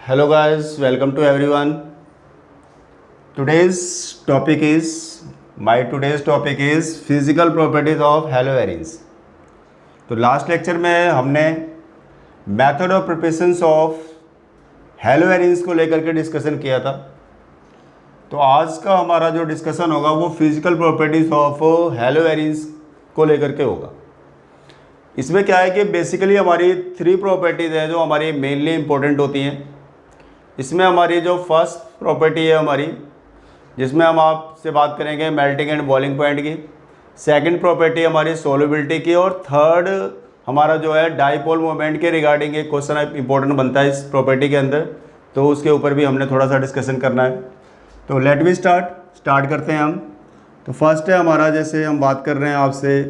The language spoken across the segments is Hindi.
Hello guys, welcome to everyone. Today's topic is physical properties of haloarenes. तो लास्ट लेक्चर में हमने मेथड ऑफ प्रिपरेशंस ऑफ हेलोएरिन्स को लेकर के डिस्कशन किया था। तो आज का हमारा जो डिस्कशन होगा वो फिजिकल प्रॉपर्टीज ऑफ हेलोएरिन्स को लेकर के होगा। इसमें क्या है कि बेसिकली हमारी 3 प्रॉपर्टीज़ हैं जो हमारी मेनली इंपॉर्टेंट होती हैं। इसमें हमारी जो फर्स्ट प्रॉपर्टी है हमारी, जिसमें हम आपसे बात करेंगे मेल्टिंग एंड बॉइलिंग पॉइंट की। सेकंड प्रॉपर्टी हमारी सोल्युबिलिटी की, और थर्ड हमारा जो है डाइपोल मोमेंट के रिगार्डिंग एक क्वेश्चन इंपॉर्टेंट बनता है इस प्रॉपर्टी के अंदर, तो उसके ऊपर भी हमने थोड़ा सा डिस्कशन करना है। तो लेट वी स्टार्ट करते हैं हम। तो फर्स्ट है हमारा, जैसे हम बात कर रहे हैं आपसे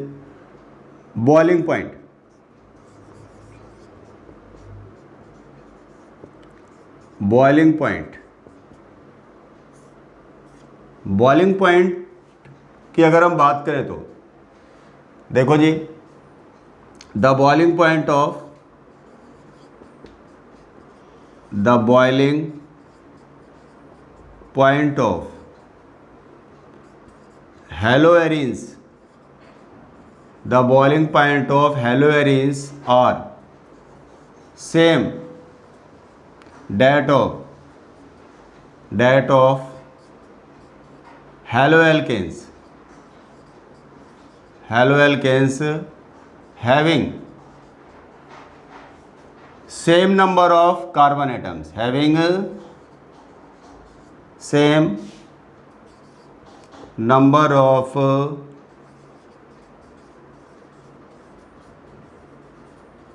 बॉइलिंग पॉइंट। बॉइलिंग पॉइंट की अगर हम बात करें तो देखो जी, the boiling point of haloarenes are same that of haloalkanes having same number of carbon atoms,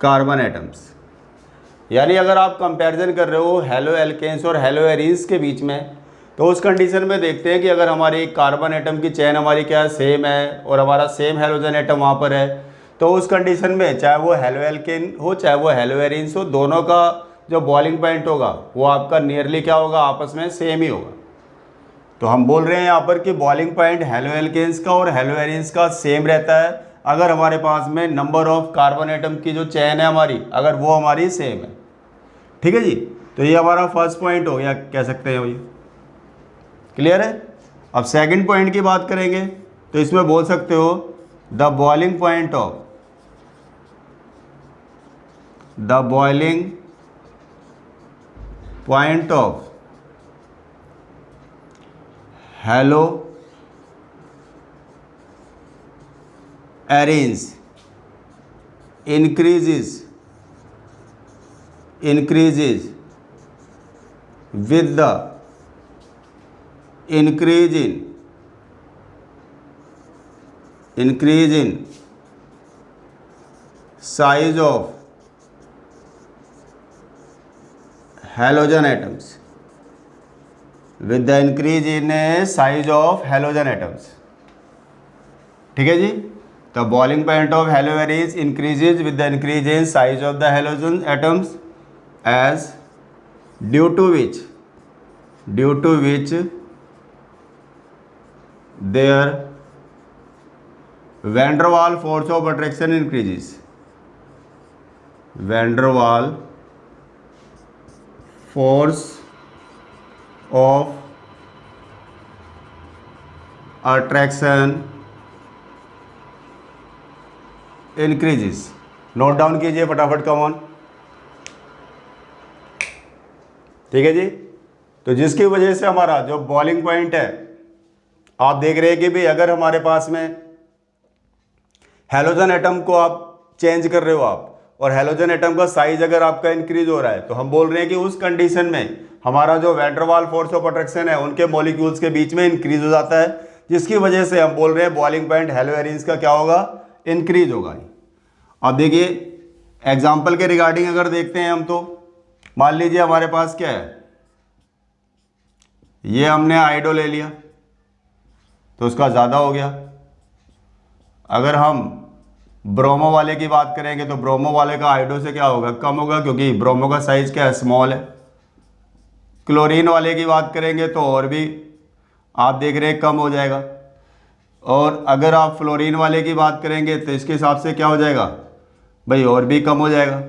कार्बन एटम्स। यानी अगर आप कंपैरिजन कर रहे हो हेलोएल्केन्स और हेलोएरिन्स के बीच में, तो उस कंडीशन में देखते हैं कि अगर हमारी कार्बन एटम की चेन हमारी क्या सेम है और हमारा सेम हेलोजन एटम वहाँ पर है, तो उस कंडीशन में चाहे वो हेलोएल्केन हो चाहे वो हेलोएरिन्स हो, दोनों का जो बॉइलिंग पॉइंट होगा वो आपका नियरली क्या होगा, आपस में सेम ही होगा। तो हम बोल रहे हैं यहाँ पर कि बॉइलिंग पॉइंट हेलोएल्केन्स का और हेलोएरिन्स का सेम रहता है अगर हमारे पास में नंबर ऑफ कार्बन एटम की जो चेन है हमारी, अगर वो हमारी सेम है। ठीक है जी, तो ये हमारा फर्स्ट पॉइंट हो गया, कह सकते हैं भाई। क्लियर है। अब सेकंड पॉइंट की बात करेंगे तो इसमें बोल सकते हो the boiling point of हेलोएरिन्स increases with the increase in size of halogen atoms, with the increase in size of halogen atoms। ठीक है जी। The boiling point of haloarenes increases with the increase in size of the halogen atoms, as due to which their van der Waals force of attraction increases। van der Waals force of attraction increases. Note down कीजिए फटाफट, कम ऑन। ठीक है जी। तो जिसकी वजह से हमारा जो बॉइलिंग पॉइंट है, आप देख रहे हैं कि भाई अगर हमारे पास में हेलोजन एटम को आप चेंज कर रहे हो आप, और हेलोजन एटम का साइज अगर आपका इंक्रीज हो रहा है, तो हम बोल रहे हैं कि उस कंडीशन में हमारा जो van der Waals force of attraction है उनके मॉलिक्यूल्स के बीच में इंक्रीज हो जाता है, जिसकी वजह से हम बोल रहे हैं बॉइलिंग पॉइंट हेलोएरिन्स का क्या होगा, इंक्रीज होगा। अब देखिए एग्जाम्पल के रिगार्डिंग अगर देखते हैं हम, तो मान लीजिए हमारे पास क्या है, ये हमने आयोडो ले लिया तो उसका ज़्यादा हो गया। अगर हम ब्रोमो वाले की बात करेंगे तो ब्रोमो वाले का आयोडो से क्या होगा, कम होगा, क्योंकि ब्रोमो का साइज क्या है, स्मॉल है। क्लोरीन वाले की बात करेंगे तो और भी आप देख रहे हैं कम हो जाएगा। और अगर आप फ्लोरीन वाले की बात करेंगे तो इसके हिसाब से क्या हो जाएगा भाई, और भी कम हो जाएगा।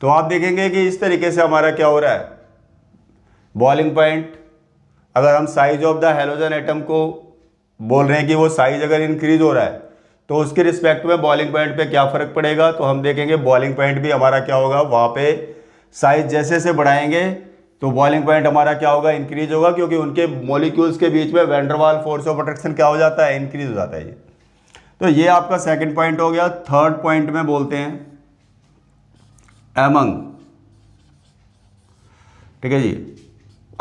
तो आप देखेंगे कि इस तरीके से हमारा क्या हो रहा है, बॉइलिंग पॉइंट, अगर हम size of the halogen atom को बोल रहे हैं कि वो साइज अगर इंक्रीज हो रहा है तो उसके रिस्पेक्ट में बॉइलिंग पॉइंट पे क्या फ़र्क पड़ेगा, तो हम देखेंगे बॉइलिंग पॉइंट भी हमारा क्या होगा, वहाँ पे साइज जैसे जैसे बढ़ाएंगे तो बॉइलिंग पॉइंट हमारा क्या होगा, इंक्रीज होगा, क्योंकि उनके मॉलिक्यूल्स के बीच में van der Waals force of attraction क्या हो जाता है, इंक्रीज हो जाता है ये। तो ये आपका सेकंड पॉइंट हो गया। थर्ड पॉइंट में बोलते हैं एमंग, ठीक है जी,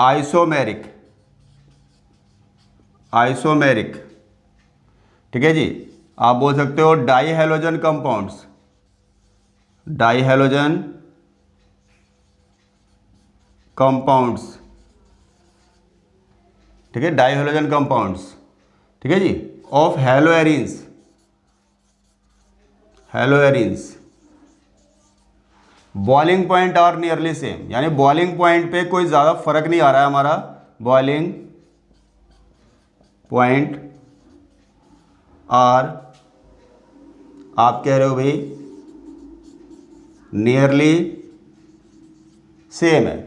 आइसोमेरिक, आइसोमेरिक, ठीक है जी, आप बोल सकते हो di halogen compounds, di halogen compounds, ठीक है, डाई हैलोजन कंपाउंड्स, ठीक है जी, of haloarenes, haloarenes boiling point are nearly same, यानी बॉइलिंग पॉइंट पे कोई ज़्यादा फर्क नहीं आ रहा है हमारा, बॉइलिंग पॉइंट आर, आप कह रहे हो भाई नियरली सेम है।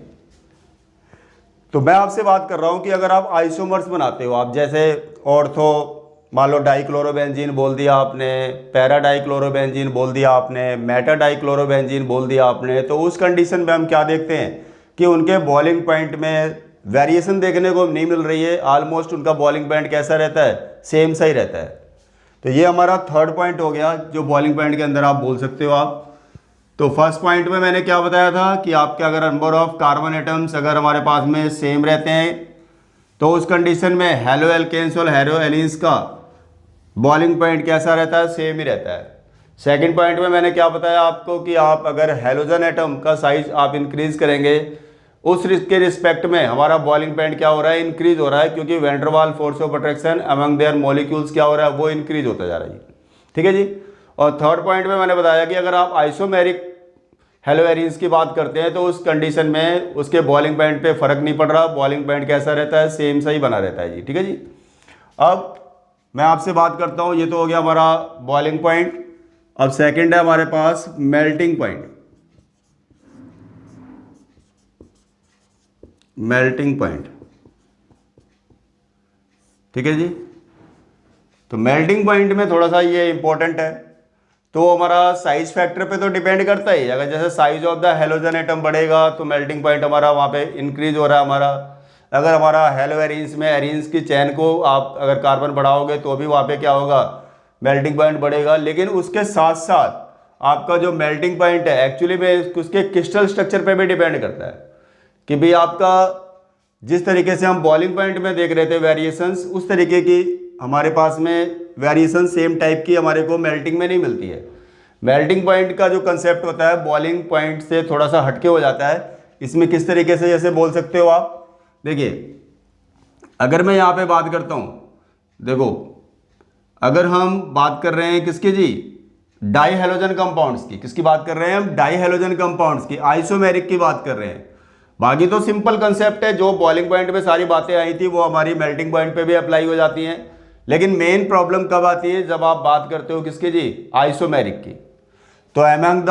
तो मैं आपसे बात कर रहा हूं कि अगर आप आइसोमर्स बनाते हो, आप जैसे ऑर्थो मान लो डाइक्लोरोबेंजीन बोल दिया आपने, पैरा डाइक्लोरोबेंजीन बोल दिया आपने, मेटा डाइक्लोरोबेंजीन बोल दिया आपने, तो उस कंडीशन में हम क्या देखते हैं कि उनके बॉइलिंग पॉइंट में वेरिएशन देखने को नहीं मिल रही है, ऑलमोस्ट उनका बॉइलिंग पॉइंट कैसा रहता है, सेम सा ही रहता है। तो ये हमारा थर्ड पॉइंट हो गया जो बॉइलिंग पॉइंट के अंदर आप बोल सकते हो आप। तो फर्स्ट पॉइंट में मैंने क्या बताया था कि आपके अगर नंबर ऑफ कार्बन एटम्स अगर हमारे पास में सेम रहते हैं तो उस कंडीशन में हेलो एल्केन्स और हेलो एलिन्स का बॉइलिंग पॉइंट कैसा रहता है, सेम ही रहता है। सेकंड पॉइंट में मैंने क्या बताया आपको कि आप अगर हैलोजन एटम का साइज आप इंक्रीज करेंगे उस के रिस्पेक्ट में हमारा बॉइलिंग पॉइंट क्या हो रहा है, इंक्रीज हो रहा है, क्योंकि van der Waals force of attraction among their molecules क्या हो रहा है, वो इंक्रीज होता जा रहा है, ठीक है जी। और थर्ड पॉइंट में मैंने बताया कि अगर आप आइसोमेरिक हैलोएरिन्स की बात करते हैं तो उस कंडीशन में उसके बॉइलिंग पॉइंट पे फर्क नहीं पड़ रहा, बॉइलिंग पॉइंट कैसा रहता है, सेम सा ही बना रहता है जी, ठीक है जी। अब मैं आपसे बात करता हूँ, ये तो हो गया हमारा बॉइलिंग पॉइंट। अब सेकंड है हमारे पास मेल्टिंग पॉइंट, मेल्टिंग पॉइंट, ठीक है जी। तो मेल्टिंग पॉइंट में थोड़ा सा ये इंपॉर्टेंट है, तो हमारा साइज फैक्टर पे तो डिपेंड करता है, अगर जैसे size of the halogen atom बढ़ेगा तो मेल्टिंग पॉइंट हमारा वहाँ पे इंक्रीज हो रहा है हमारा। अगर हमारा हेलो एरिन्स में एरिन्स की चैन को आप अगर कार्बन बढ़ाओगे तो भी वहाँ पे क्या होगा, मेल्टिंग पॉइंट बढ़ेगा। लेकिन उसके साथ साथ आपका जो मेल्टिंग पॉइंट है एक्चुअली में उसके क्रिस्टल स्ट्रक्चर पे भी डिपेंड करता है कि भाई आपका जिस तरीके से हम बॉइलिंग पॉइंट में देख रहे थे वेरिएशंस, उस तरीके की हमारे पास में वेरिएशन सेम टाइप की हमारे को मेल्टिंग में नहीं मिलती है। मेल्टिंग पॉइंट का जो कंसेप्ट होता है बॉइलिंग पॉइंट से थोड़ा सा हटके हो जाता है। इसमें किस तरीके से जैसे बोल सकते हो आप, देखिए अगर मैं यहाँ पे बात करता हूँ, देखो अगर हम बात कर रहे हैं किसकी जी, डाई हैलोजन कंपाउंड्स की, किसकी बात कर रहे हैं हम, डाई हैलोजन कंपाउंड्स की, आइसोमेरिक की बात कर रहे हैं। बाकी तो सिंपल कंसेप्ट है, जो बॉइलिंग पॉइंट पे सारी बातें आई थी वो हमारी मेल्टिंग पॉइंट पे भी अप्लाई हो जाती हैं। लेकिन मेन प्रॉब्लम कब आती है, जब आप बात करते हो किसकी जी, आइसोमेरिक की। तो एमंग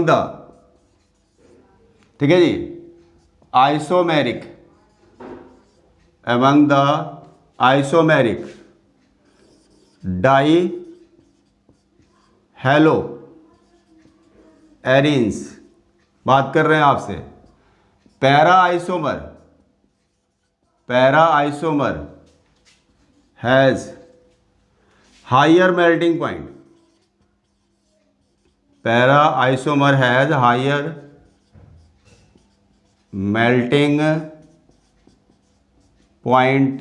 द, ठीक है जी, isomeric, among the isomeric di haloarenes बात कर रहे हैं आपसे, para isomer has higher melting point, para isomer has higher melting point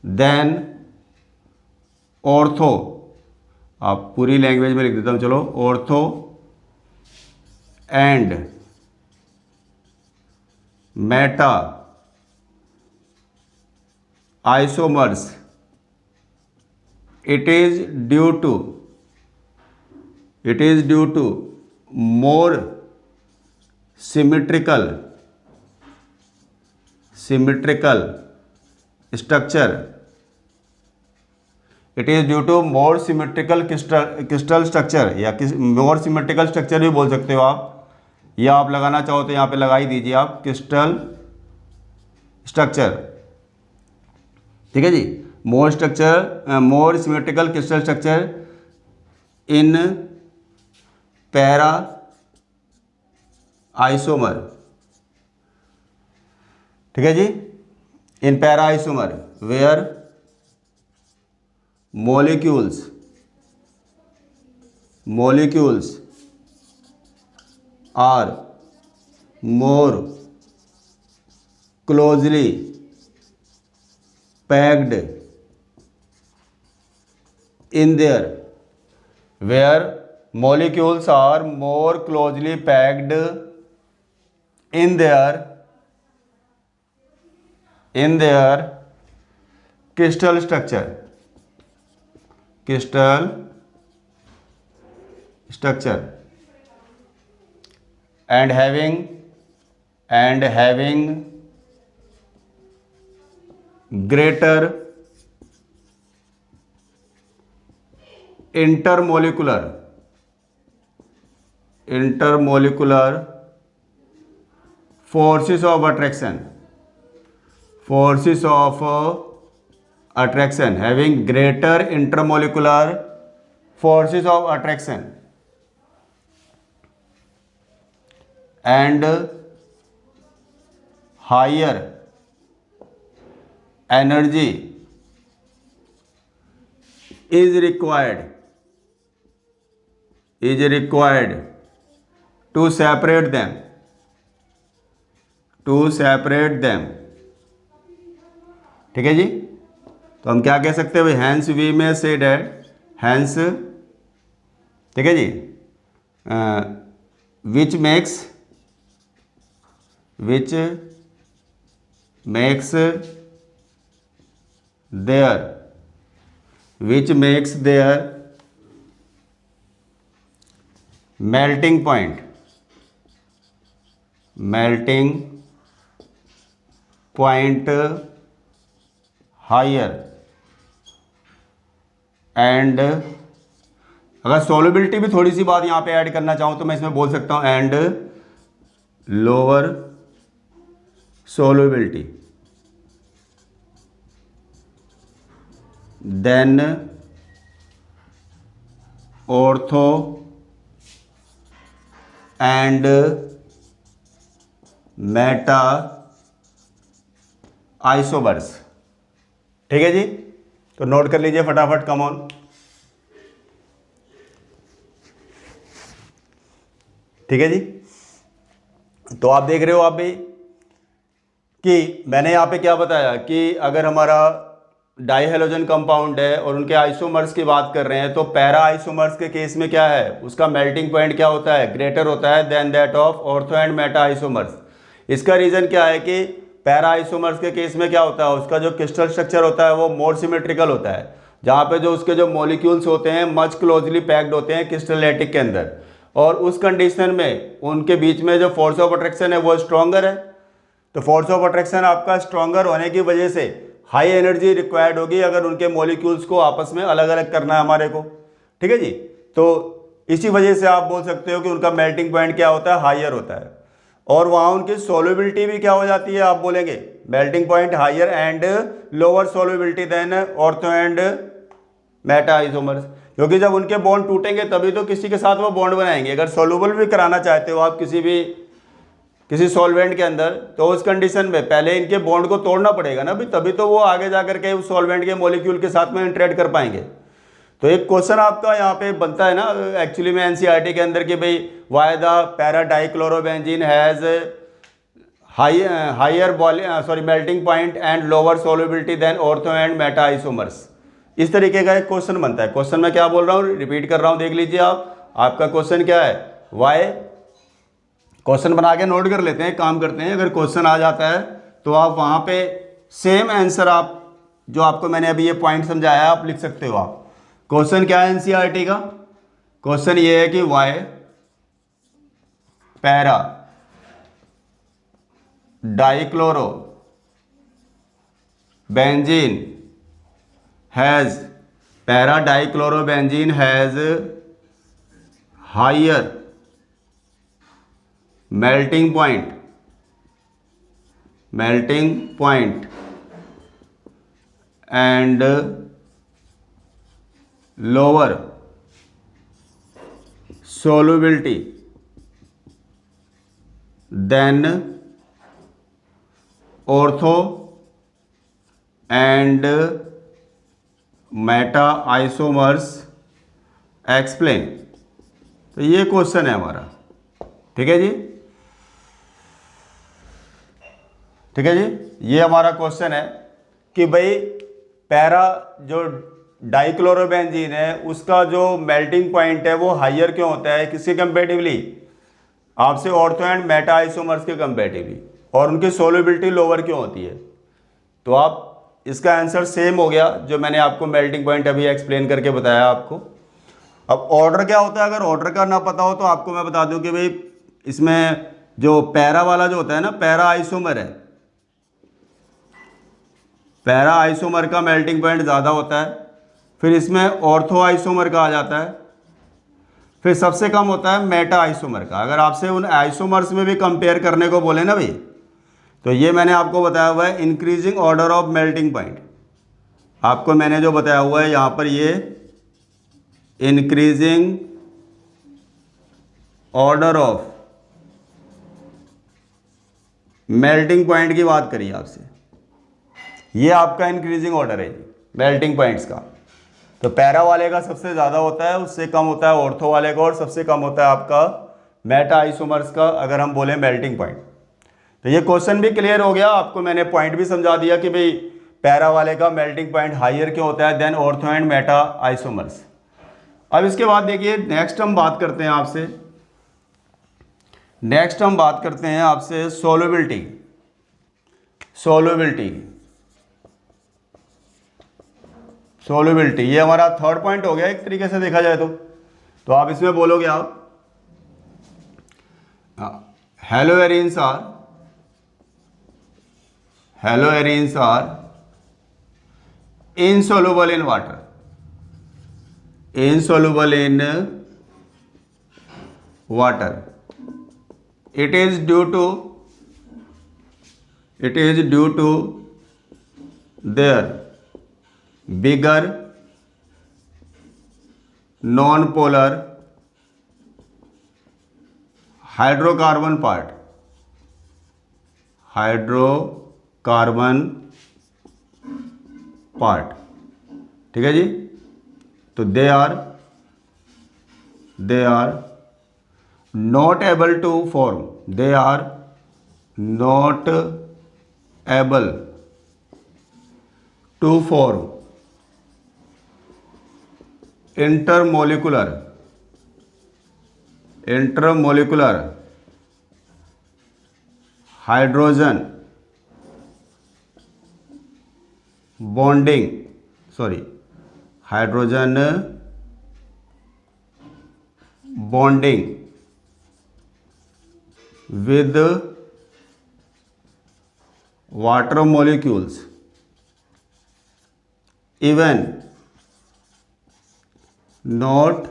than ortho, आप पूरी लैंग्वेज में लिख देता हूं, चलो, ortho and meta isomers. It is due to more symmetrical structure, it is due to more symmetrical crystal structure, या मोर सिमेट्रिकल स्ट्रक्चर भी बोल सकते हो आप, या आप लगाना चाहो तो यहाँ पे लगा ही दीजिए आप क्रिस्टल स्ट्रक्चर। ठीक है जी, more symmetrical crystal structure in para isomer. ठीक है जी, in para isomer where molecules are more closely packed in their where molecules are more closely packed in their crystal structure and having greater intermolecular forces of attraction, having greater intermolecular forces of attraction and higher energy is required to separate them ठीक है जी। तो हम क्या कह सकते हैं भाई, हैंस वी में से डैट हैंस, ठीक है जी, विच makes their melting point higher and अगर सोलबिलिटी भी थोड़ी सी बात यहाँ पे ऐड करना चाहूँ तो मैं इसमें बोल सकता हूँ and lower solubility than ortho and meta isomers. ठीक है जी, तो नोट कर लीजिए फटाफट, कम ऑन। ठीक है जी, तो आप देख रहे हो आप भी कि मैंने यहाँ पे क्या बताया कि अगर हमारा डाई हैलोजन कंपाउंड है और उनके आइसोमर्स की बात कर रहे हैं तो पैरा आइसोमर्स के केस में क्या है, उसका मेल्टिंग पॉइंट क्या होता है, ग्रेटर होता है than that of ortho and meta isomers. इसका रीज़न क्या है कि पैरा आइसोमर्स के केस में क्या होता है, उसका जो क्रिस्टल स्ट्रक्चर होता है वो मोर सिमेट्रिकल होता है, जहाँ पे जो उसके जो मॉलिक्यूल्स होते हैं मच क्लोजली पैक्ड होते हैं क्रिस्टल लैटिक के अंदर, और उस कंडीशन में उनके बीच में जो फोर्स ऑफ अट्रैक्शन है वो स्ट्रॉन्गर है। तो फोर्स ऑफ अट्रैक्शन आपका स्ट्रॉन्गर होने की वजह से हाई एनर्जी रिक्वायर्ड होगी अगर उनके मॉलिक्यूल्स को आपस में अलग अलग करना है हमारे को। ठीक है जी, तो इसी वजह से आप बोल सकते हो कि उनका मेल्टिंग पॉइंट क्या होता है, हायर होता है, और वहाँ उनकी सोल्युबिलिटी भी क्या हो जाती है, आप बोलेंगे melting point higher and lower solubility than ortho and meta isomers, क्योंकि जब उनके बॉन्ड टूटेंगे तभी तो किसी के साथ वो बॉन्ड बनाएंगे। अगर सोल्यूबल भी कराना चाहते हो आप किसी सॉल्वेंट के अंदर, तो उस कंडीशन में पहले इनके बॉन्ड को तोड़ना पड़ेगा ना भी, तभी तो वो आगे जाकर के उस सॉल्वेंट के मॉलिक्यूल के साथ में इंटरेक्ट कर पाएंगे। तो एक क्वेश्चन आपका यहाँ पे बनता है ना एक्चुअली में एनसीईआरटी के अंदर कि भाई why the para dichlorobenzene has higher melting point and lower solubility than ortho and meta isomers. इस तरीके का एक क्वेश्चन बनता है। क्वेश्चन मैं क्या बोल रहा हूँ, रिपीट कर रहा हूँ, देख लीजिए आप। आपका क्वेश्चन क्या है, वाई, क्वेश्चन बना के नोट कर लेते हैं, काम करते हैं। अगर क्वेश्चन आ जाता है तो आप वहाँ पे सेम आंसर आप जो आपको मैंने अभी ये पॉइंट समझाया आप लिख सकते हो। आप क्वेश्चन क्या है एनसीईआरटी का, क्वेश्चन ये है कि why para dichloro benzene has para dichlorobenzene has higher melting point and lower solubility than ortho and meta isomers explain। तो ये क्वेश्चन है हमारा, ठीक है जी, ठीक है जी। ये हमारा क्वेश्चन है कि भाई पैरा जो डाइक्लोरोबेंजीन है उसका जो मेल्टिंग पॉइंट है वो हाइयर क्यों होता है किसके कंपेरेटिवली, आपसे ऑर्थो एंड मेटा आइसोमर्स के कंपेरेटिवली, और उनकी सोल्युबिलिटी लोअर क्यों होती है। तो आप इसका आंसर सेम हो गया जो मैंने आपको मेल्टिंग पॉइंट अभी एक्सप्लेन करके बताया आपको। अब ऑर्डर क्या होता है, अगर ऑर्डर का ना पता हो तो आपको मैं बता दूं कि भाई इसमें जो पैरा वाला जो होता है ना, पैरा आइसोमर है, पैरा आइसोमर का मेल्टिंग पॉइंट ज़्यादा होता है, फिर इसमें ऑर्थो आइसोमर का आ जाता है, फिर सबसे कम होता है मेटा आइसोमर का। अगर आपसे उन आइसोमर्स में भी कंपेयर करने को बोले ना भाई, तो ये मैंने आपको बताया हुआ है increasing order of melting point. आपको मैंने जो बताया हुआ है यहाँ पर ये increasing order of melting point की बात करिए आपसे, ये आपका इंक्रीजिंग ऑर्डर है जी मेल्टिंग पॉइंट्स का। तो पैरा वाले का सबसे ज़्यादा होता है, उससे कम होता है ऑर्थो वाले का, और सबसे कम होता है आपका मेटा आइसोमर्स का अगर हम बोले मेल्टिंग पॉइंट। तो ये क्वेश्चन भी क्लियर हो गया, आपको मैंने पॉइंट भी समझा दिया कि भाई पैरा वाले का मेल्टिंग पॉइंट हाइयर क्यों होता है than ortho and meta isomers. अब इसके बाद देखिए नेक्स्ट हम बात करते हैं आपसे, नेक्स्ट हम बात करते हैं आपसे सोल्युबिलिटी। सोल्युबिलिटी ये हमारा थर्ड पॉइंट हो गया एक तरीके से देखा जाए तो आप इसमें बोलोगे आप haloarenes are insoluble in water, insoluble in water। it is due to their bigger non-polar hydrocarbon part, ठीक है जी। तो they are not able to form, they are not able to form intermolecular hydrogen bonding with water molecules, even not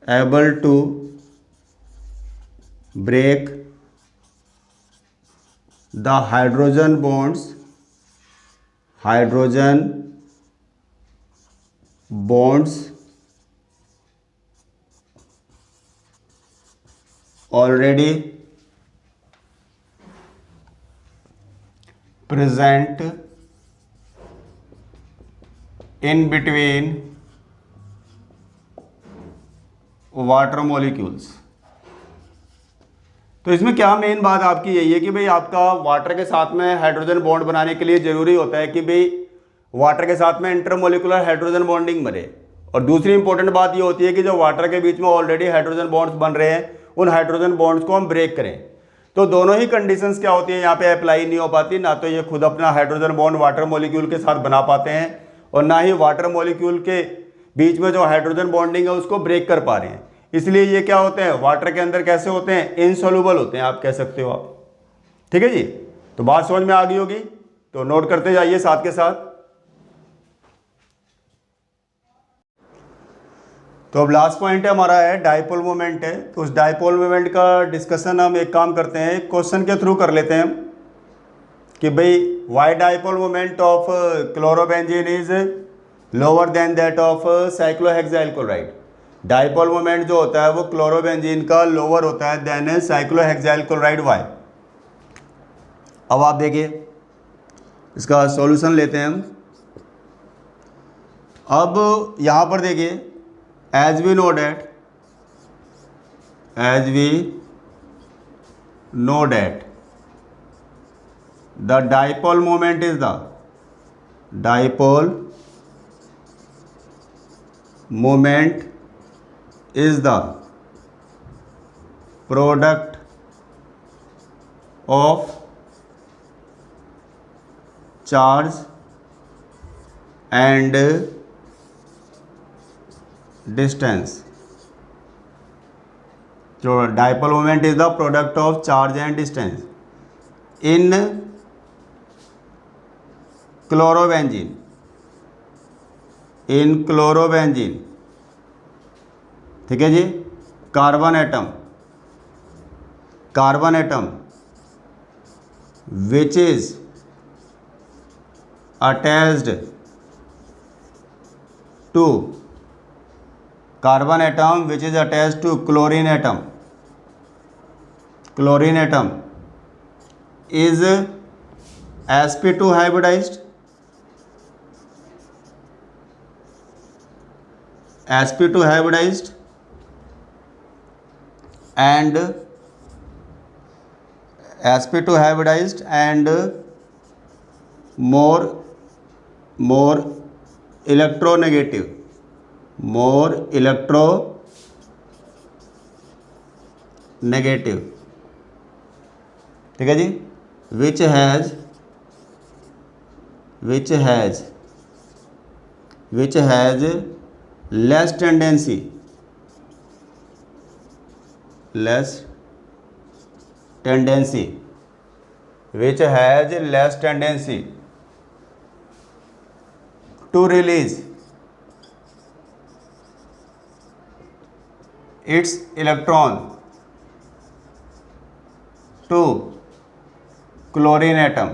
able to break the hydrogen bonds already present in between water molecules. तो इसमें क्या मेन बात आपकी यही है कि भाई आपका वाटर के साथ में हाइड्रोजन बॉन्ड बनाने के लिए जरूरी होता है कि भाई वाटर के साथ में इंटरमोलिकुलर हाइड्रोजन बॉन्डिंग बने, और दूसरी इंपॉर्टेंट बात ये होती है कि जो वाटर के बीच में ऑलरेडी हाइड्रोजन बॉन्ड्स बन रहे हैं उन हाइड्रोजन बॉन्ड्स को हम ब्रेक करें। तो दोनों ही कंडीशंस क्या होती है यहाँ पे अप्लाई नहीं हो पाती, ना तो ये खुद अपना हाइड्रोजन बॉन्ड वाटर मॉलिक्यूल के साथ बना पाते हैं और ना ही वाटर मॉलिक्यूल के बीच में जो हाइड्रोजन बॉन्डिंग है उसको ब्रेक कर पा रहे हैं। इसलिए ये क्या होते हैं वाटर के अंदर कैसे होते हैं, इनसोल्यूबल होते हैं, आप कह सकते हो आप। ठीक है जी, तो बात समझ में आ गई होगी, तो नोट करते जाइए साथ के साथ। तो अब लास्ट पॉइंट है हमारा है डाइपोल मोमेंट है। तो उस डाइपोल मोमेंट का डिस्कशन हम एक काम करते हैं, एक क्वेश्चन के थ्रू कर लेते हैं हम कि भाई why dipole moment of chlorobenzene is lower than that of cyclohexyl chloride. Dipole moment जो होता है वो क्लोरोबेंजीन का लोअर होता है देन साइक्लोहेक्साइल क्लोराइड। वाई? अब आप देखिए इसका सॉल्यूशन लेते हैं हम। अब यहाँ पर देखिए as we know that the dipole moment is the dipole moment is the product of charge and distance। जो dipole moment is the product of charge and distance in chlorobenzene ठीक है जी। Carbon atom which is attached to chlorine atom is sp2 hybridized and sp2 hybridized and more electronegative ठीक है जी। which has less tendency to release its electron to chlorine atom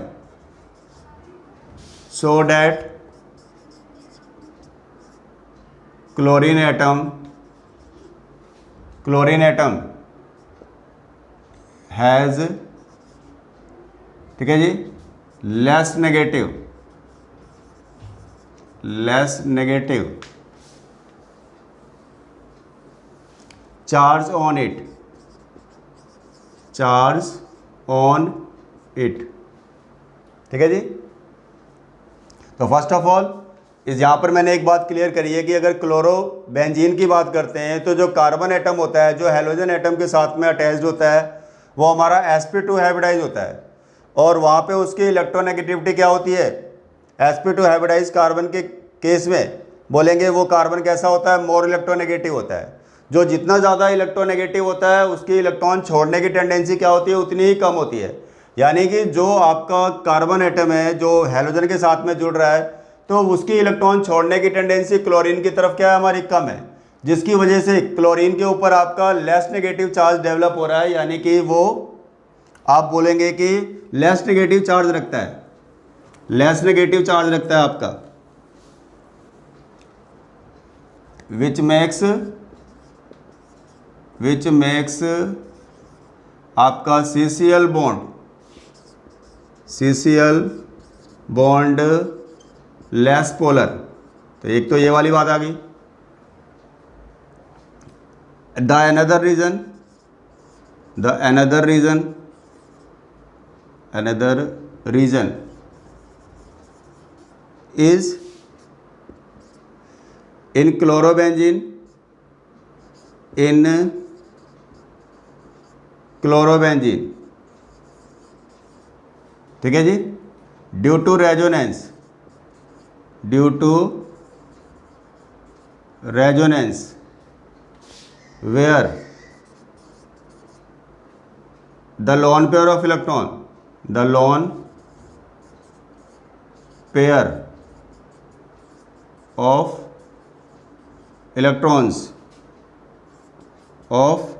so that chlorine atom has ठीक है जी less negative charge on it ठीक है जी। तो फर्स्ट ऑफ ऑल इस यहाँ पर मैंने एक बात क्लियर करी है कि अगर क्लोरोबेंजीन की बात करते हैं तो जो कार्बन एटम होता है जो हेलोजन एटम के साथ में अटैच्ड होता है वो हमारा sp2 हाइब्रिडाइज होता है और वहाँ पे उसकी इलेक्ट्रोनेगेटिविटी क्या होती है। sp2 हाइब्रिडाइज कार्बन के केस में बोलेंगे वो कार्बन कैसा होता है, मोर इलेक्ट्रोनेगेटिव होता है। जो जितना ज़्यादा इलेक्ट्रोनेगेटिव होता है उसकी इलेक्ट्रॉन छोड़ने की टेंडेंसी क्या होती है, उतनी ही कम होती है। यानी कि जो आपका कार्बन एटम है जो हेलोजन के साथ में जुड़ रहा है तो उसकी इलेक्ट्रॉन छोड़ने की टेंडेंसी क्लोरीन की तरफ क्या है, हमारी कम है, जिसकी वजह से क्लोरीन के ऊपर आपका लेस नेगेटिव चार्ज डेवलप हो रहा है। यानी कि वो आप बोलेंगे कि लेस नेगेटिव चार्ज रखता है आपका, विच मेक्स आपका CCl बॉन्ड लेस पोलर। तो एक तो ये वाली बात आ गई। The another reason is in chlorobenzene ठीक है जी, due to resonance where the lone pair of electron of electrons of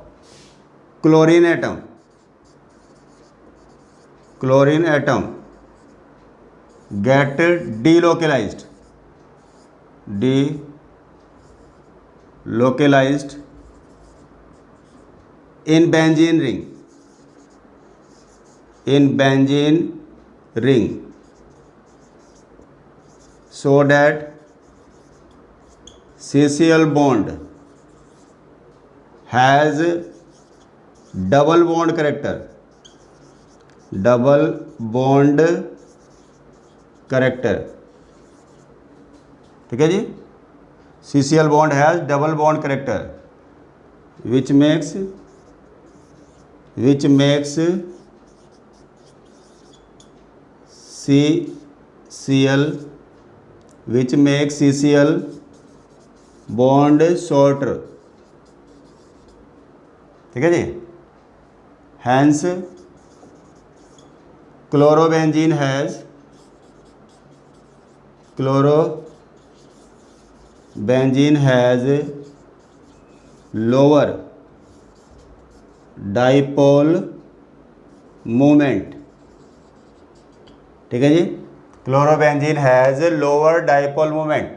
chlorine atom get delocalized in benzene ring so that CCl bond has double bond character, ठीक है जी। CCl bond has double bond character which makes CCl bond shorter, ठीक है जी। Hence chlorobenzene has lower dipole moment, ठीक है जी। Chlorobenzene has lower dipole moment.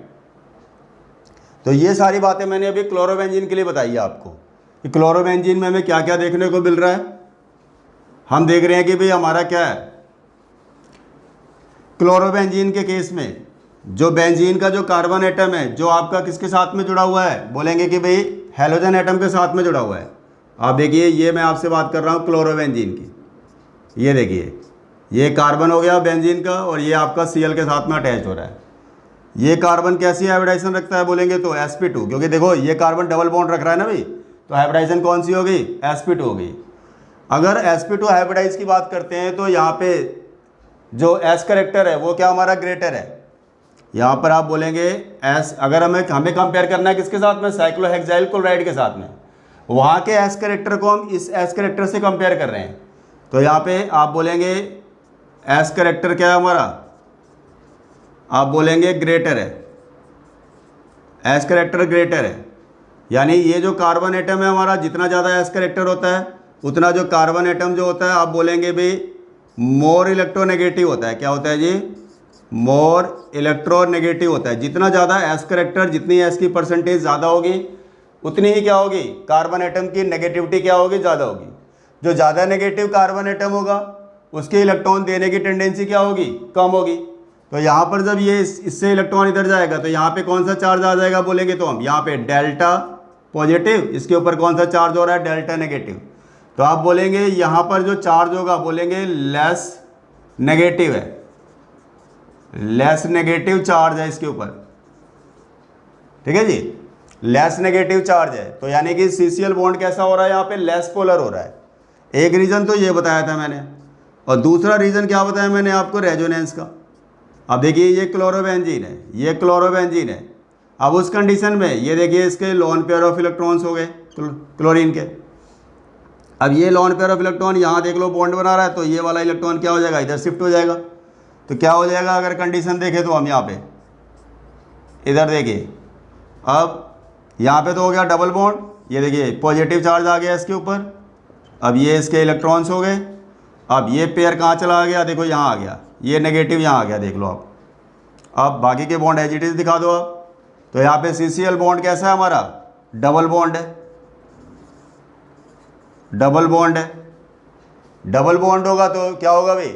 तो ये सारी बातें मैंने अभी क्लोरोबेंजीन के लिए बताई है आपको कि क्लोरोबेंजीन में हमें क्या क्या देखने को मिल रहा है। हम देख रहे हैं कि भाई हमारा क्या है, क्लोरोबेंजीन के केस में जो बेंजीन का जो कार्बन एटम है जो आपका किसके साथ में जुड़ा हुआ है, बोलेंगे कि भाई हेलोजन एटम के साथ में जुड़ा हुआ है। आप देखिए ये मैं आपसे बात कर रहा हूँ क्लोरोबेंजीन की, ये देखिए ये कार्बन हो गया बेंजीन का और ये आपका Cl के साथ में अटैच हो रहा है। ये कार्बन कैसी हाइब्रिडाइजेशन रखता है, बोलेंगे तो sp2, क्योंकि देखो ये कार्बन डबल बॉन्ड रख रहा है ना भाई, तो हाइब्रिडाइजेशन कौन सी होगी, sp2 होगी। अगर sp2 हाइब्रिडाइज की बात करते हैं तो यहाँ पे जो s करेक्टर है वो क्या हमारा ग्रेटर है। यहाँ पर आप बोलेंगे s, अगर हमें कंपेयर करना है किसके साथ में, साइक्लोहेक्साइल क्लोराइड के साथ में, वहाँ के s करेक्टर को हम इस s करेक्टर से कंपेयर कर रहे हैं। तो यहाँ पे आप बोलेंगे एस करेक्टर क्या है हमारा, आप बोलेंगे ग्रेटर है, एस करेक्टर ग्रेटर है। यानी ये जो कार्बन एटम है हमारा, जितना ज़्यादा एस करेक्टर होता है उतना जो कार्बन एटम जो होता है आप बोलेंगे भी मोर इलेक्ट्रोनेगेटिव होता है। क्या होता है जी, मोर इलेक्ट्रोनेगेटिव होता है। जितना ज़्यादा एस करेक्टर, जितनी एस की परसेंटेज ज़्यादा होगी उतनी ही क्या होगी, कार्बन एटम की नेगेटिविटी क्या होगी, ज़्यादा होगी। जो ज़्यादा नेगेटिव कार्बन एटम होगा उसके इलेक्ट्रॉन देने की टेंडेंसी क्या होगी, कम होगी। तो यहाँ पर जब ये इससे इलेक्ट्रॉन इधर जाएगा तो यहाँ पे कौन सा चार्ज आ जाएगा, बोलेंगे तो हम यहाँ पे डेल्टा पॉजिटिव, इसके ऊपर कौन सा चार्ज हो रहा है, डेल्टा नेगेटिव। तो आप बोलेंगे यहाँ पर जो चार्ज होगा बोलेंगे लेस नेगेटिव है, लेस नेगेटिव चार्ज है इसके ऊपर, ठीक है जी, लेस नेगेटिव चार्ज है। तो यानी कि CCl बॉन्ड कैसा हो रहा है, यहाँ पे लेस पोलर हो रहा है। एक रीज़न तो ये बताया था मैंने, और दूसरा रीज़न क्या बताया मैंने आपको, रेजोनेंस का। अब देखिए ये क्लोरोबेंजीन है, ये क्लोरोबेंजीन है। अब उस कंडीशन में ये देखिए इसके लोन पेयर ऑफ इलेक्ट्रॉन्स हो गए क्लोरीन के। अब ये लोन पेयर ऑफ इलेक्ट्रॉन यहाँ देख लो बॉन्ड बना रहा है, तो ये वाला इलेक्ट्रॉन क्या हो जाएगा, इधर शिफ्ट हो जाएगा। तो क्या हो जाएगा, अगर कंडीशन देखें तो हम यहाँ पे इधर देखिए, अब यहाँ पे तो हो गया डबल बॉन्ड, ये देखिए पॉजिटिव चार्ज आ गया इसके ऊपर। अब ये इसके इलेक्ट्रॉन्स हो गए। अब ये पेयर कहाँ चला गया, देखो यहाँ आ गया, ये नेगेटिव यहाँ आ गया, देख लो आप। अब बाकी के बॉन्ड एज इट इज दिखा दो आप। तो यहाँ पे CCl बॉन्ड कैसा है हमारा, डबल बॉन्ड है, डबल बॉन्ड है। डबल बॉन्ड होगा तो क्या होगा भाई,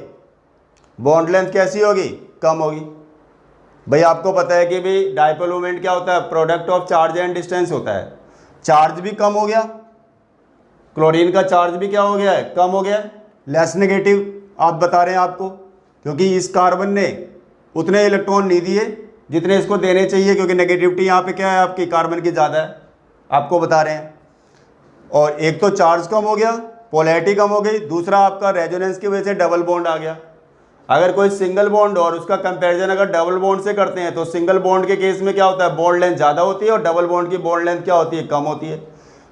बॉन्ड लेंथ कैसी होगी, कम होगी। भाई आपको पता है कि भाई डाइपोल मोमेंट क्या होता है, product of charge and distance होता है। चार्ज भी कम हो गया, क्लोरीन का चार्ज भी क्या हो गया है, कम हो गया, लेस नेगेटिव आप बता रहे हैं आपको, क्योंकि इस कार्बन ने उतने इलेक्ट्रॉन नहीं दिए जितने इसको देने चाहिए, क्योंकि नेगेटिविटी यहाँ पे क्या है आपकी, कार्बन की ज़्यादा है, आपको बता रहे हैं। और एक तो चार्ज कम हो गया, पोलैरिटी कम हो गई, दूसरा आपका रेजोनेंस की वजह से डबल बॉन्ड आ गया। अगर कोई सिंगल बॉन्ड और उसका कंपैरिजन अगर डबल बॉन्ड से करते हैं तो सिंगल बॉन्ड के केस में क्या होता है, बॉन्ड लेंथ ज़्यादा होती है और डबल बॉन्ड की बॉन्ड लेंथ क्या होती है, कम होती है।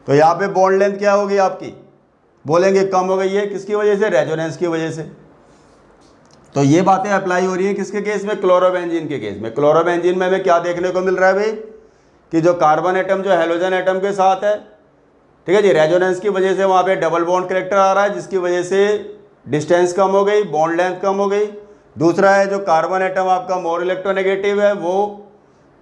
तो यहाँ पे बॉन्ड लेंथ क्या होगी आपकी, बोलेंगे कम हो गई है, किसकी वजह से, रेजोनेंस की वजह से। तो ये बातें अप्लाई हो रही हैं किसके केस में, क्लोरोबेंजीन के केस में। क्लोरोबेंजीन में हमें क्या देखने को मिल रहा है भाई, कि जो कार्बन एटम जो हेलोजन एटम के साथ है ठीक है जी। रेजोनेंस की वजह से वहाँ पे डबल बॉन्ड कैरेक्टर आ रहा है, जिसकी वजह से डिस्टेंस कम हो गई, बॉन्ड लेंथ कम हो गई। दूसरा है जो कार्बन एटम आपका मोर इलेक्ट्रोनेगेटिव है, वो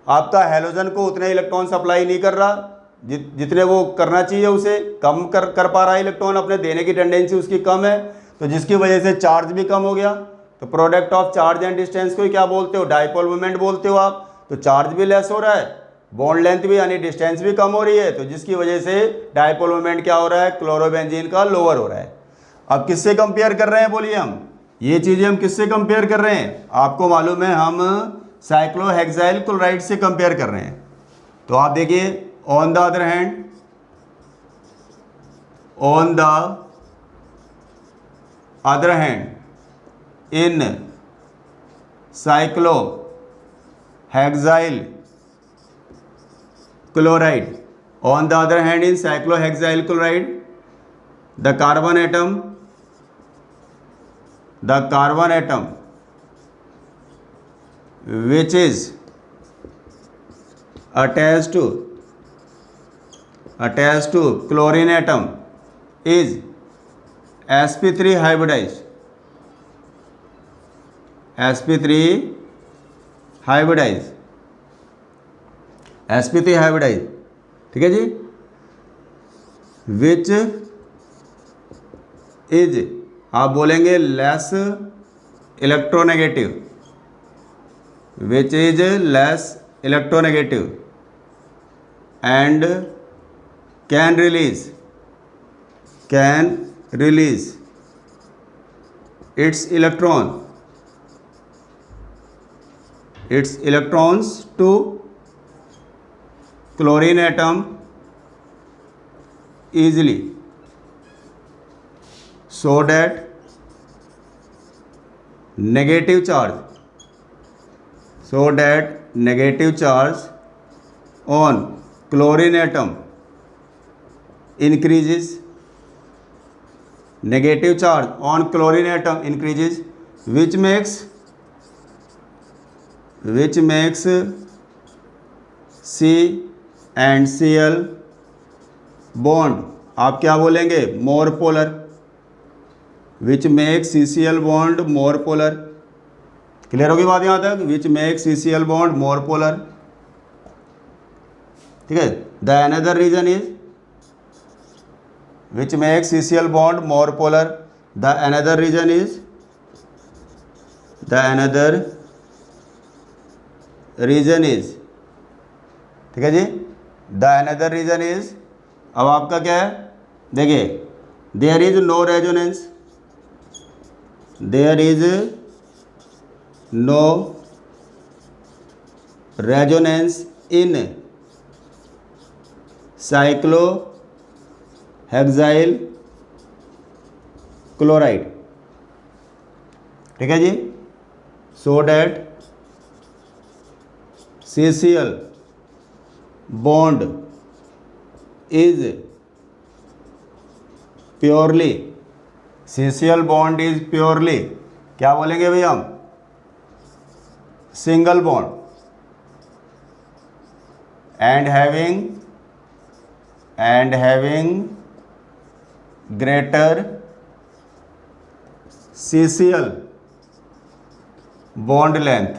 आपका हैलोजन को उतने इलेक्ट्रॉन सप्लाई नहीं कर रहा जितने वो करना चाहिए, उसे कम कर पा रहा है इलेक्ट्रॉन, अपने देने की टेंडेंसी उसकी कम है, तो जिसकी वजह से चार्ज भी कम हो गया। तो product of charge and distance को क्या बोलते हो? डाइपोल मोमेंट बोलते हो आप। तो चार्ज भी लेस हो रहा है, बॉन्ड लेंथ भी यानी डिस्टेंस भी कम हो रही है, तो जिसकी वजह से डाइपोल मोमेंट क्या हो रहा है? क्लोरोबेंजीन का लोअर हो रहा है। अब किससे कंपेयर कर रहे हैं बोलिए हम? ये चीज़ें हम किससे कंपेयर कर रहे हैं? आपको मालूम है हम साइक्लोहेक्साइल क्लोराइड से कंपेयर कर रहे हैं। तो आप देखिए, on the other hand, on the other hand in cyclohexyl chloride, on the other hand in cyclohexyl chloride, the carbon atom which is attached to chlorine atom is sp3 hybridized, sp3 hybridize, ठीक है जी। विच इज, आप बोलेंगे less electronegative, which is less electronegative and can release its electrons to chlorine atom easily, so that negative charge on chlorine atom increases, which makes C and Cl bond, आप क्या बोलेंगे? More polar, which make CCl bond more polar. Clear होगी बात यहाँ तक? Which make CCl bond more polar, ठीक है। The another reason is which make CCl bond more polar, the another reason is ठीक है जी। द अनदर रीजन इज, अब आपका क्या है? देखिए, there is no resonance in cyclohexyl chloride, ठीक है जी। So that CCl bond is purely क्या बोलेंगे भैया हम? Single bond and having greater CCl bond length,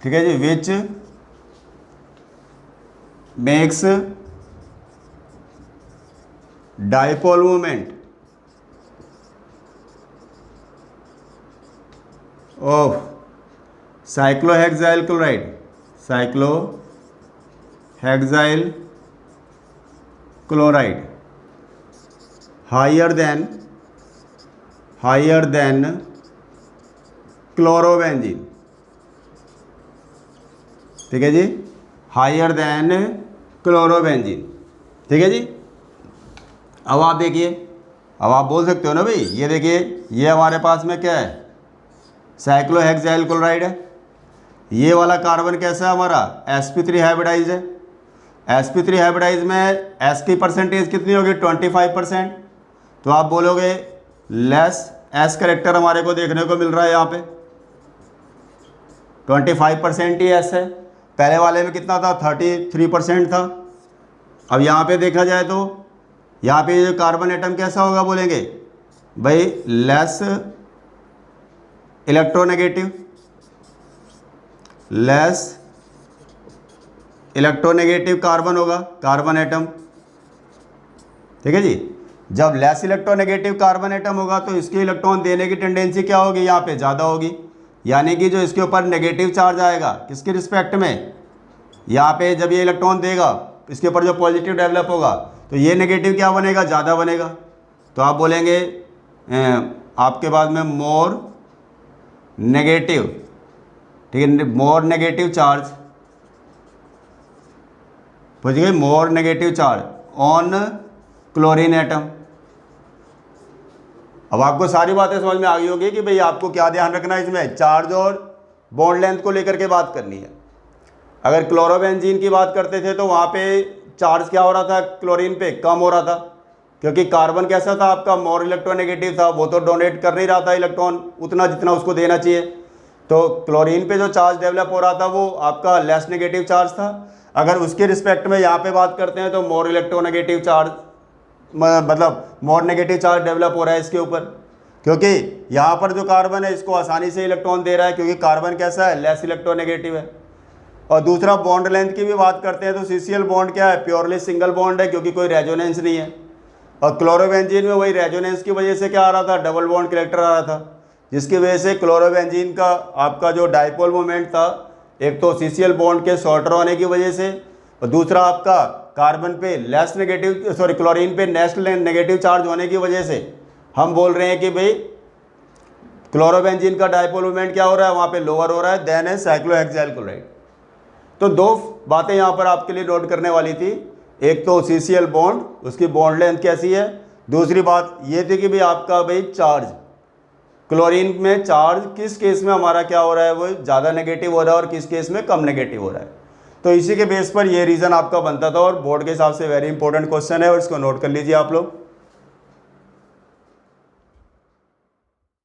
ठीक है जी। Which makes dipole moment of cyclohexyl chloride higher than chlorobenzene, ठीक है जी। हायर देन क्लोरोबेंजीन, ठीक है जी। अब आप देखिए, अब आप बोल सकते हो ना भाई, ये देखिए, ये हमारे पास में क्या है? साइक्लोहेक्साइल क्लोराइड है। ये वाला कार्बन कैसा है हमारा? sp3 हाइब्रिडाइज है। sp3 हाइब्रिडाइज में s की परसेंटेज कितनी होगी? 25%। तो आप बोलोगे लेस s करेक्टर हमारे को देखने को मिल रहा है यहाँ पे, 25% ही s है। पहले वाले में कितना था? 33% था। अब यहाँ पे देखा जाए तो यहाँ पे जो कार्बन एटम कैसा होगा बोलेंगे भाई, less electronegative, less electronegative carbon होगा, कार्बन एटम। ठीक है जी। जब लेस इलेक्ट्रोनेगेटिव कार्बन एटम होगा तो इसके इलेक्ट्रॉन देने की टेंडेंसी क्या होगी, यहाँ पे ज़्यादा होगी, यानी कि जो इसके ऊपर नेगेटिव चार्ज आएगा किसके रिस्पेक्ट में, यहाँ पे जब ये इलेक्ट्रॉन देगा इसके ऊपर जो पॉजिटिव डेवलप होगा तो ये नेगेटिव क्या बनेगा, ज़्यादा बनेगा। तो आप बोलेंगे आपके बाद में मोर नेगेटिव, ठीक है, मोर नेगेटिव चार्ज, समझ गए, more negative charge on chlorine atom. अब आपको सारी बातें समझ में आ गई होगी कि भाई आपको क्या ध्यान रखना है, इसमें चार्ज और बॉन्ड लेंथ को लेकर के बात करनी है। अगर क्लोरोबेंजीन की बात करते थे तो वहाँ पे चार्ज क्या हो रहा था, क्लोरीन पे कम हो रहा था, क्योंकि कार्बन कैसा था आपका, मोर इलेक्ट्रोनेगेटिव था, वो तो डोनेट कर नहीं रहा था इलेक्ट्रॉन उतना जितना उसको देना चाहिए। तो क्लोरीन पे जो चार्ज डेवलप हो रहा था वो आपका लेस नेगेटिव चार्ज था। अगर उसके रिस्पेक्ट में यहाँ पे बात करते हैं तो मोर इलेक्ट्रोनेगेटिव चार्ज, मतलब मोर नेगेटिव चार्ज डेवलप हो रहा है इसके ऊपर, क्योंकि यहाँ पर जो कार्बन है इसको आसानी से इलेक्ट्रॉन दे रहा है, क्योंकि कार्बन कैसा है, लेस इलेक्ट्रोनेगेटिव है। और दूसरा बॉन्ड लेंथ की भी बात करते हैं तो सीसीएल बॉन्ड क्या है, प्योरली सिंगल बॉन्ड है, क्योंकि कोई रेजोनेंस नहीं है। और क्लोरोबेंजीन में वही रेजोनेंस की वजह से क्या आ रहा था, डबल बॉन्ड कैरेक्टर आ रहा था, जिसकी वजह से क्लोरोबेंजीन का आपका जो डाइपोल मोमेंट था, एक तो सीसीएल बॉन्ड के शॉर्टर होने की वजह से, और दूसरा आपका कार्बन पे लेस नेगेटिव, सॉरी क्लोरीन पे लेस नेगेटिव चार्ज होने की वजह से हम बोल रहे हैं कि भाई क्लोरोबेंजीन का डाइपोल मोमेंट क्या हो रहा है, वहाँ पे लोअर हो रहा है देन ए साइक्लोहेक्साइल क्लोराइड। तो दो बातें यहाँ पर आपके लिए नोट करने वाली थी, एक तो सीसीएल बॉन्ड, उसकी बॉन्ड लेंथ कैसी है, दूसरी बात ये थी कि भाई आपका भाई चार्ज, क्लोरीन में चार्ज किस केस में हमारा क्या हो रहा है, वो ज़्यादा नेगेटिव हो रहा है और किस केस में कम नेगेटिव हो रहा है। तो इसी के बेस पर ये रीज़न आपका बनता था और बोर्ड के हिसाब से वेरी इंपॉर्टेंट क्वेश्चन है और इसको नोट कर लीजिए आप लोग।